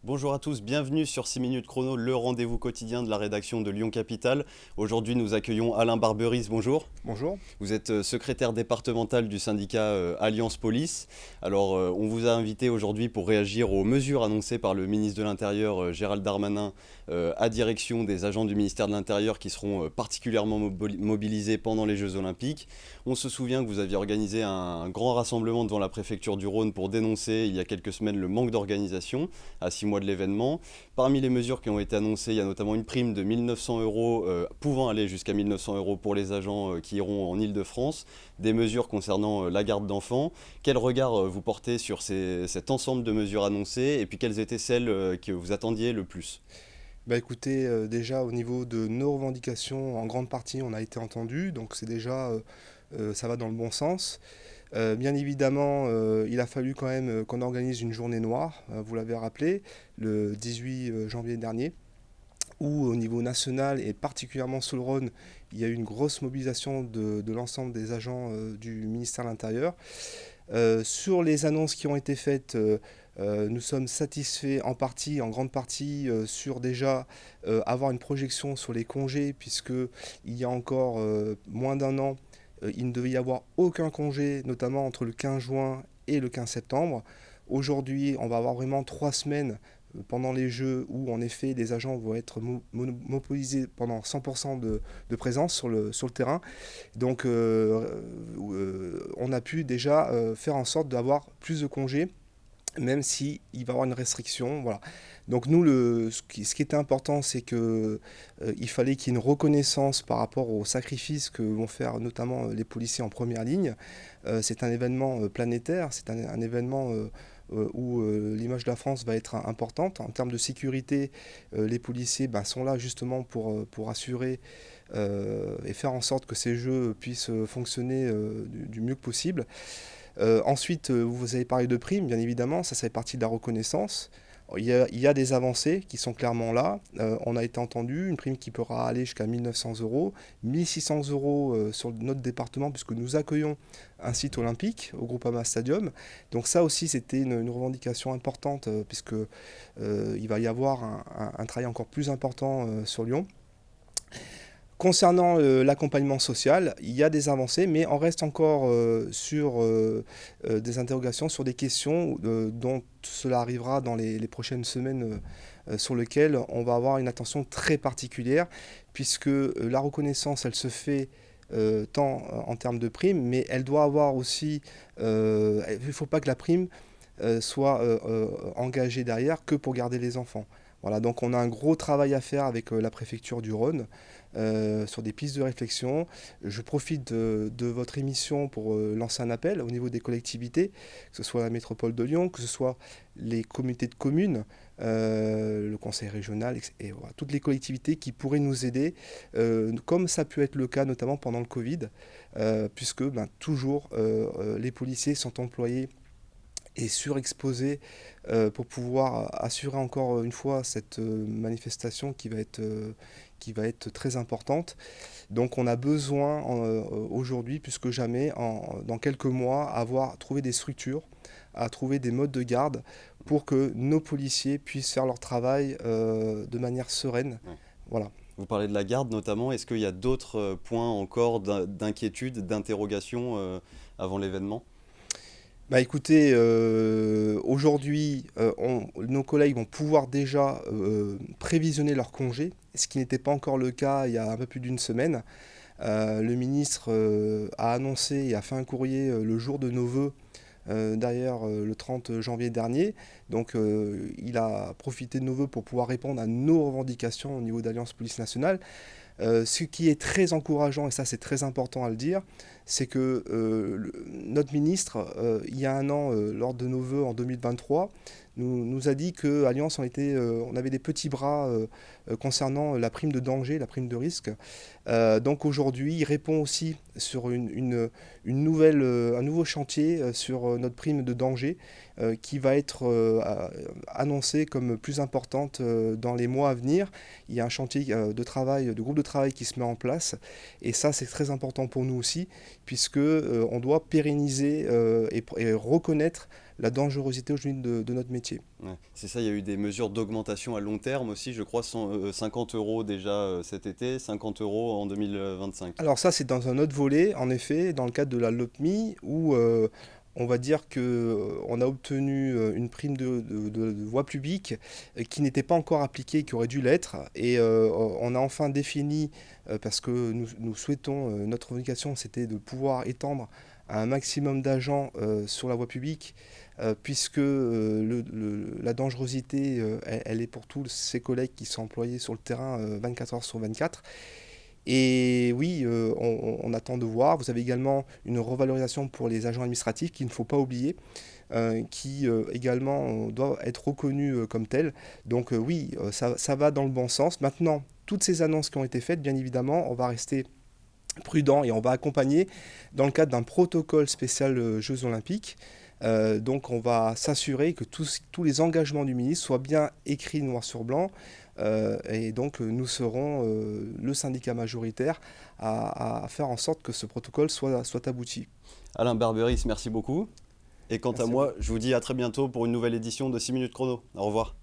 Bonjour à tous, bienvenue sur 6 minutes chrono, le rendez-vous quotidien de la rédaction de Lyon Capitale. Aujourd'hui, nous accueillons Alain Barberis, bonjour. Bonjour. Vous êtes secrétaire départemental du syndicat Alliance Police. Alors, on vous a invité aujourd'hui pour réagir aux mesures annoncées par le ministre de l'Intérieur, Gérald Darmanin, à direction des agents du ministère de l'Intérieur qui seront particulièrement mobilisés pendant les Jeux Olympiques. On se souvient que vous aviez organisé un grand rassemblement devant la préfecture du Rhône pour dénoncer il y a quelques semaines le manque d'organisation à 6 mois de l'événement. Parmi les mesures qui ont été annoncées, il y a notamment une prime de 1 900 euros, pouvant aller jusqu'à 1 900 euros pour les agents qui iront en Île-de-France, des mesures concernant la garde d'enfants. Quel regard vous portez sur cet ensemble de mesures annoncées et puis quelles étaient celles que vous attendiez le plus? Bah écoutez, déjà au niveau de nos revendications, en grande partie on a été entendu, donc c'est déjà, ça va dans le bon sens. Bien évidemment, il a fallu quand même qu'on organise une journée noire, vous l'avez rappelé, le 18 janvier dernier, où au niveau national et particulièrement sur le Rhône, il y a eu une grosse mobilisation de l'ensemble des agents du ministère de l'Intérieur. Sur les annonces qui ont été faites, nous sommes satisfaits en partie, en grande partie, sur déjà avoir une projection sur les congés, puisque il y a encore moins d'un an, il ne devait y avoir aucun congé, notamment entre le 15 juin et le 15 septembre. Aujourd'hui, on va avoir vraiment 3 semaines pendant les Jeux où en effet les agents vont être mobilisés pendant 100% de présence sur le terrain. Donc on a pu déjà faire en sorte d'avoir plus de congés, même s'il va y avoir une restriction. Voilà. Donc nous, ce qui était important, c'est que il fallait qu'il y ait une reconnaissance par rapport aux sacrifices que vont faire notamment les policiers en première ligne. C'est un événement planétaire, c'est un événement où l'image de la France va être importante. En termes de sécurité, les policiers sont là justement pour assurer et faire en sorte que ces jeux puissent fonctionner du mieux que possible. Ensuite, vous avez parlé de primes, bien évidemment, ça fait partie de la reconnaissance. Il y a des avancées qui sont clairement là. On a été entendu, une prime qui pourra aller jusqu'à 1 900 euros, 1 600 euros sur notre département, puisque nous accueillons un site olympique au Groupama Stadium. Donc ça aussi, c'était une revendication importante, puisque il va y avoir un travail encore plus important sur Lyon. Concernant l'accompagnement social, il y a des avancées, mais on reste encore sur des interrogations, sur des questions dont cela arrivera dans les prochaines semaines, sur lesquelles on va avoir une attention très particulière, puisque la reconnaissance, elle se fait tant en termes de prime, mais elle doit avoir aussi, il ne faut pas que la prime soit engagée derrière que pour garder les enfants. Voilà, donc on a un gros travail à faire avec la préfecture du Rhône sur des pistes de réflexion. Je profite de votre émission pour lancer un appel au niveau des collectivités, que ce soit la métropole de Lyon, que ce soit les communautés de communes, le conseil régional, et voilà, toutes les collectivités qui pourraient nous aider, comme ça a pu être le cas notamment pendant le Covid, puisque toujours les policiers sont employés et surexposés pour pouvoir assurer encore une fois cette manifestation qui va être très importante. Donc on a besoin aujourd'hui, plus que jamais, dans quelques mois, avoir trouvé des structures, à trouver des modes de garde pour que nos policiers puissent faire leur travail de manière sereine. Ouais. Voilà. Vous parlez de la garde notamment. Est-ce qu'il y a d'autres points encore d'inquiétude, d'interrogation avant l'événement? Bah écoutez, aujourd'hui, nos collègues vont pouvoir déjà prévisionner leurs congés, ce qui n'était pas encore le cas il y a un peu plus d'une semaine. Le ministre a annoncé et a fait un courrier le jour de nos vœux, d'ailleurs le 30 janvier dernier. Donc il a profité de nos vœux pour pouvoir répondre à nos revendications au niveau d'Alliance Police Nationale. Ce qui est très encourageant, et ça c'est très important à le dire, c'est que notre ministre, il y a un an, lors de nos vœux en 2023, nous a dit qu'à Alliance, on avait des petits bras concernant la prime de danger, la prime de risque. Donc aujourd'hui, il répond aussi sur une nouvelle, un nouveau chantier sur notre prime de danger qui va être annoncée comme plus importante dans les mois à venir. Il y a un chantier de travail, de groupe de travail qui se met en place, et ça c'est très important pour nous aussi, puisque on doit pérenniser et reconnaître la dangerosité aujourd'hui de notre métier. Ouais, c'est ça, il y a eu des mesures d'augmentation à long terme aussi, je crois 50 euros déjà cet été, 50 euros en 2025. Alors ça, c'est dans un autre volet, en effet, dans le cadre de la LOPMI, où on va dire que on a obtenu une prime de voie publique qui n'était pas encore appliquée, qui aurait dû l'être, et on a enfin défini, parce que nous souhaitons, notre revendication, c'était de pouvoir étendre à un maximum d'agents sur la voie publique, puisque la dangerosité, elle est pour tous ces collègues qui sont employés sur le terrain 24 heures sur 24. Et oui, on attend de voir. Vous avez également une revalorisation pour les agents administratifs qu'il ne faut pas oublier, qui également doivent être reconnus comme tels. Donc oui, ça va dans le bon sens. Maintenant, toutes ces annonces qui ont été faites, bien évidemment, on va rester prudent et on va accompagner dans le cadre d'un protocole spécial Jeux Olympiques. Donc on va s'assurer que tous les engagements du ministre soient bien écrits noir sur blanc. Et donc nous serons le syndicat majoritaire à faire en sorte que ce protocole soit abouti. Alain Barberis, merci beaucoup. Et quant à Merci à vous. moi, je vous dis à très bientôt pour une nouvelle édition de 6 minutes chrono. Au revoir.